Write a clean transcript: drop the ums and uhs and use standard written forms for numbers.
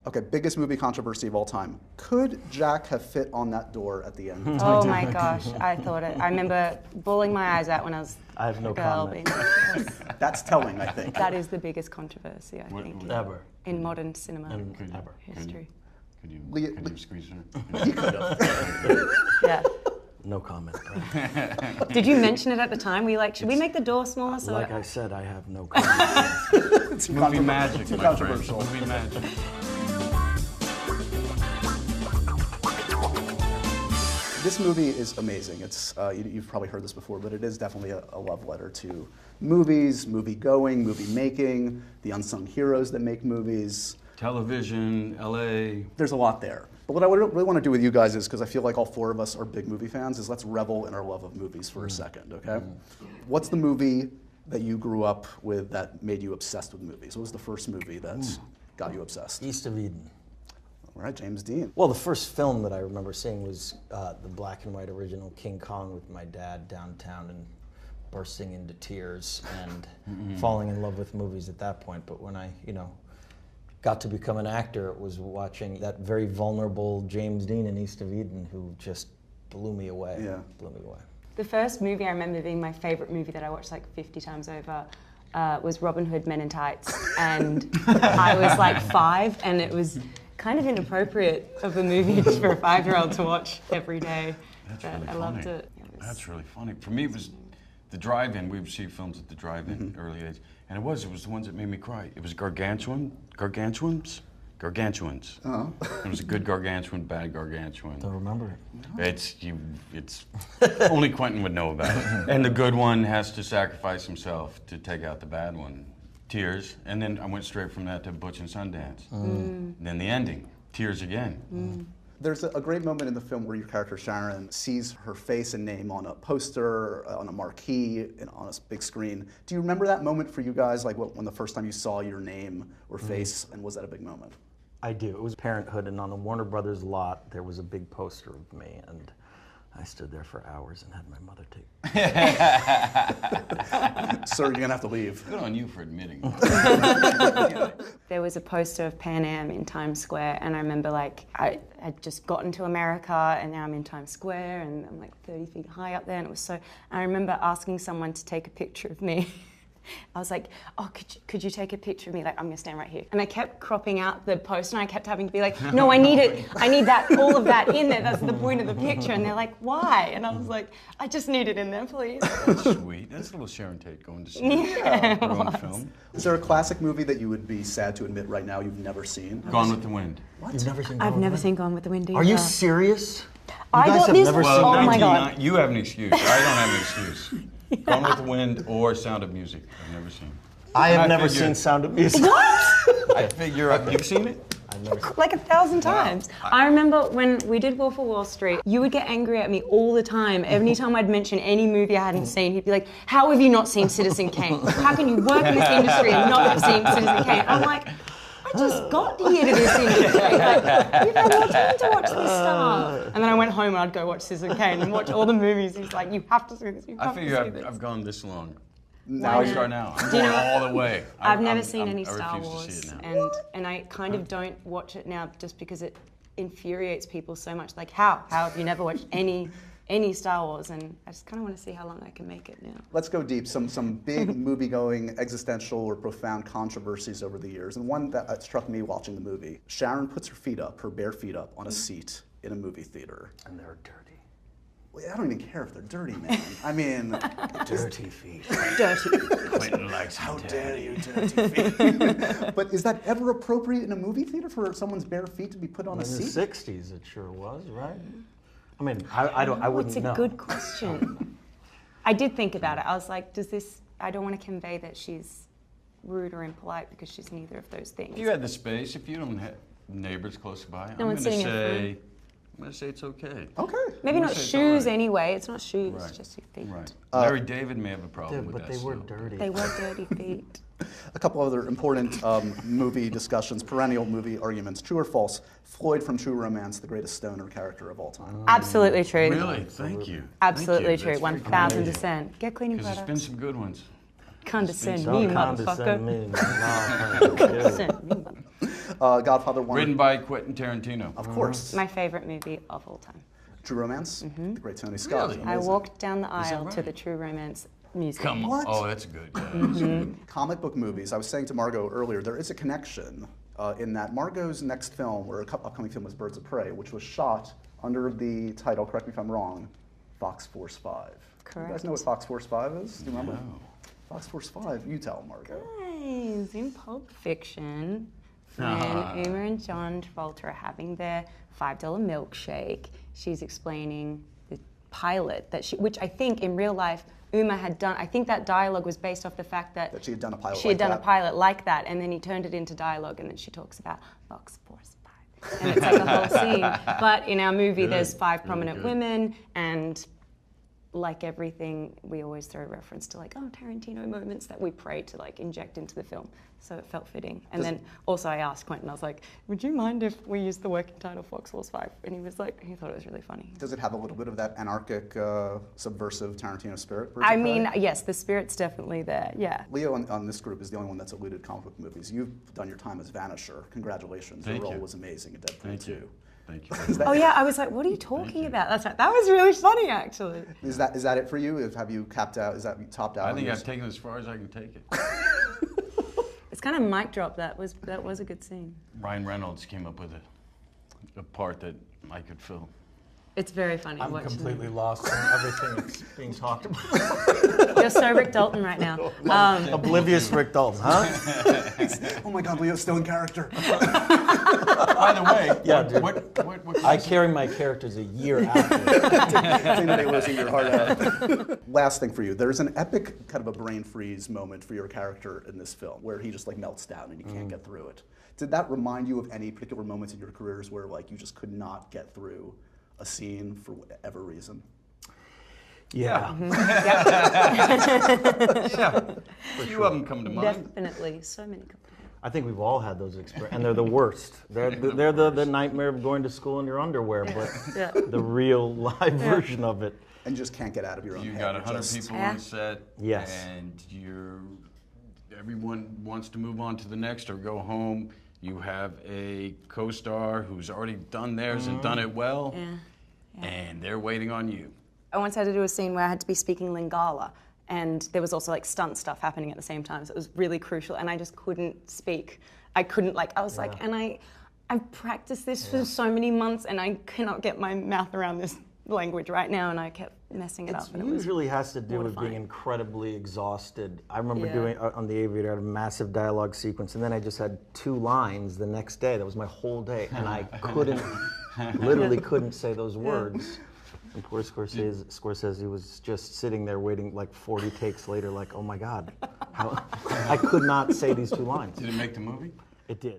Okay, biggest movie controversy of all time. Could Jack have fit on that door at the end? Oh my gosh, I thought it. I remember bawling my eyes out when I was I have no a girl. comment. That's telling, I think. That is the biggest controversy, I think. Ever. In modern cinema Ever. history. Could you squeeze her? He could have. Yeah. No comment. Did you mention it at the time? Were you like, should we make the door smaller? So Like I said, I have no comment. It's Movie magic, too my friend. controversial. Movie magic. This movie is amazing. It's you've probably heard this before, but it is definitely a love letter to movies, movie going, movie making, the unsung heroes that make movies. Television, LA. There's a lot there. But what I would really want to do with you guys is, because I feel like all four of us are big movie fans, is let's revel in our love of movies for a second, okay? What's the movie that you grew up with that made you obsessed with movies? What was the first movie that got you obsessed? East of Eden. All right, James Dean. Well, the first film that I remember seeing was the black and white original King Kong with my dad downtown and bursting into tears and falling in love with movies at that point. But when I, got to become an actor, it was watching that very vulnerable James Dean in East of Eden who just blew me away. Yeah. Blew me away. the first movie I remember being my favorite movie that I watched like 50 times over was Robin Hood Men in Tights. And I was like 5, and it was kind of inappropriate of a movie for a 5-year-old to watch every day. That's but really I funny. loved it. That's really funny. For me, it was the drive-in. We would see films at the drive-in early age. And it was the ones that made me cry. It was gargantuans? Gargantuans. Uh-huh. It was a good gargantuan, bad gargantuan. Don't remember it. It's only Quentin would know about it. And the good one has to sacrifice himself to take out the bad one. Tears, and then I went straight from that to Butch and Sundance. Then the ending, tears again. There's a great moment in the film where your character Sharon sees her face and name on a poster, on a marquee, and on a big screen. Do you remember that moment for you guys, like when the first time you saw your name or face, and was that a big moment? I do. It was Parenthood, and on the Warner Brothers lot, there was a big poster of me, and I stood there for hours and had my mother take. Sir, you're gonna have to leave. Good on you for admitting. There was a poster of Pan Am in Times Square, and I remember like I had just gotten to America, and now I'm in Times Square, and I'm like 30 feet high up there, and it was so. And I remember asking someone to take a picture of me. I was like, oh, could you take a picture of me? Like, I'm gonna stand right here. And I kept cropping out the poster, and I kept having to be like, no, I need it. I need that, all of that in there. That's the point of the picture. And they're like, why? And I was like, I just need it in there, please. That's sweet. That's a little Sharon Tate going to see her own film. Is there a classic movie that you would be sad to admit right now you've never seen? Gone with the Wind. What? You've never seen? I've never seen Gone with the Wind either. Are you serious? I guys got have this. never seen Oh my God. You have an excuse. I don't have an excuse. Gone with the Wind or Sound of Music. I've never seen. I have I never figured- seen Sound of Music. I figure you've seen it? I've never seen Like 1,000 times. I remember when we did Wolf of Wall Street, you would get angry at me all the time. Every time I'd mention any movie I hadn't seen, he'd be like, how have you not seen Citizen Kane? How can you work in this industry and not have seen Citizen Kane? I'm like, I just got here to this industry. Like, you've had more time to watch this stuff. And then I went home and I'd go watch Citizen Kane and watch all the movies. He's like, you have to see this, you I have to figure see this. I've gone this long. Now I you start now. I'm Do you going know- all the way. I've never seen any I Star refuse to Wars, see it now. and I kind of don't watch it now just because it infuriates people so much. Like, how have you never watched any Star Wars? And I just kind of want to see how long I can make it now. Let's go deep. Some big movie-going, existential or profound controversies over the years. And one that struck me watching the movie. Sharon puts her bare feet up on a seat in a movie theater. And they're dirty. I don't even care if they're dirty, man. I mean, Dirty feet. Dirty. Quentin likes how it dare you, dirty feet? But is that ever appropriate in a movie theater for someo's bare feet to be put on a In the seat? 60s, it sure was, right? I mean, I wouldn't It's a know. good question. I did think about it. I was like, I don't want to convey that she's rude or impolite because she's neither of those things. If you had the space, if you don't have neighbors close by, No one's sitting in front. I'm going to say it's okay. Okay. Maybe I'm not gonna say it's shoes all right. anyway. It's not shoes, Right. just your feet. Right. Larry David may have a Yeah, problem with but that. they were still. dirty. They were dirty feet. A couple other important movie discussions, perennial movie arguments. True or false? Floyd from True Romance, the greatest stoner character of all time. Absolutely true. Really? Thank you. Absolutely Thank true. you. That's very 1,000%. Get cleaning Because there's been products. some good ones. Condescend Don't me, condescend motherfucker. me. No, thank you. Condescend me, motherfucker. Godfather 1. Written by Quentin Tarantino. Of course. My favorite movie of all time. True Romance. The great Tony Scott. Really? I Amazing. walked down the aisle right? to the True Romance music. Come on. What? Oh, that's good. Yeah. Comic book movies. I was saying to Margot earlier, there is a connection in that Margot's next film, or upcoming film, was Birds of Prey, which was shot under the title, correct me if I'm wrong, Fox Force 5. You guys know what Fox Force 5 is? Do you remember? No. Fox Force 5, you tell, Margot. Guys, in Pulp Fiction, when Uma and John Travolta are having their $5 milkshake, she's explaining the pilot that which I think in real life Uma had done. I think that dialogue was based off the fact that That she had done a pilot she had like done that. a pilot like that, and then he turned it into dialogue, and then she talks about Fox Force 5, and it's like a whole scene. But in our movie, there's 5 prominent women, and like everything, we always throw reference to like, oh, Tarantino moments that we pray to like inject into the film. So it felt fitting. And then also I asked Quentin, I was like, would you mind if we used the working title Fox Force 5? And he was like, he thought it was really funny. Does it have a little bit of that anarchic, subversive Tarantino spirit? Birds I of Prey? mean, yes, the spirit's definitely there, yeah. Leo on this group is the only one that's alluded to comic book movies. You've done your time as Vanisher. Congratulations. Thank Your role you. was amazing in Deadpool Thank 2. you. Thank you. Oh yeah, I was like, what are you talking about? That's right. That was really funny, actually. Is that it for you? Have you capped out? Is that topped out? I on think yours? I've taken it as far as I can take it. It's kind of mic drop. That was a good scene. Ryan Reynolds came up with a part that I could fill. It's very funny I'm watching completely lost in everything that's being talked about. it. You're so Rick Dalton right now. Oblivious Rick Dalton, huh? Oh my God, Leo's still in character. By the way, Yeah, dude. what I carry my characters a year after. Tina Day-Lewis, your heart out. Last thing for you, there's an epic kind of a brain freeze moment for your character in this film where he just like melts down and you can't get through it. Did that remind you of any particular moments in your careers where like you just could not get through a scene for whatever reason? Yeah. a few of them come to mind. Definitely, so many. I think we've all had those experiences, and they're the worst. They're the nightmare of going to school in your underwear, but Yeah. the real live version of it. And you just can't get out of your own You head. got You're 100 just- people on set, Yes. and everyone wants to move on to the next or go home. You have a co-star who's already done theirs and done it well, and they're waiting on you. I once had to do a scene where I had to be speaking Lingala, and there was also like stunt stuff happening at the same time, so it was really crucial, and I just couldn't speak. I couldn't I've practiced this for so many months, and I cannot get my mouth around this language right now, and I kept messing it up. It And it was usually has to do with mortifying. being incredibly exhausted. I remember Yeah. doing on The Aviator, I had a massive dialogue sequence, and then I just had 2 lines the next day. That was my whole day, and I couldn't, literally couldn't say those words. And poor Scorsese was just sitting there waiting like 40 takes later, like, oh my God, I could not say these 2 lines. Did it make the movie? It did.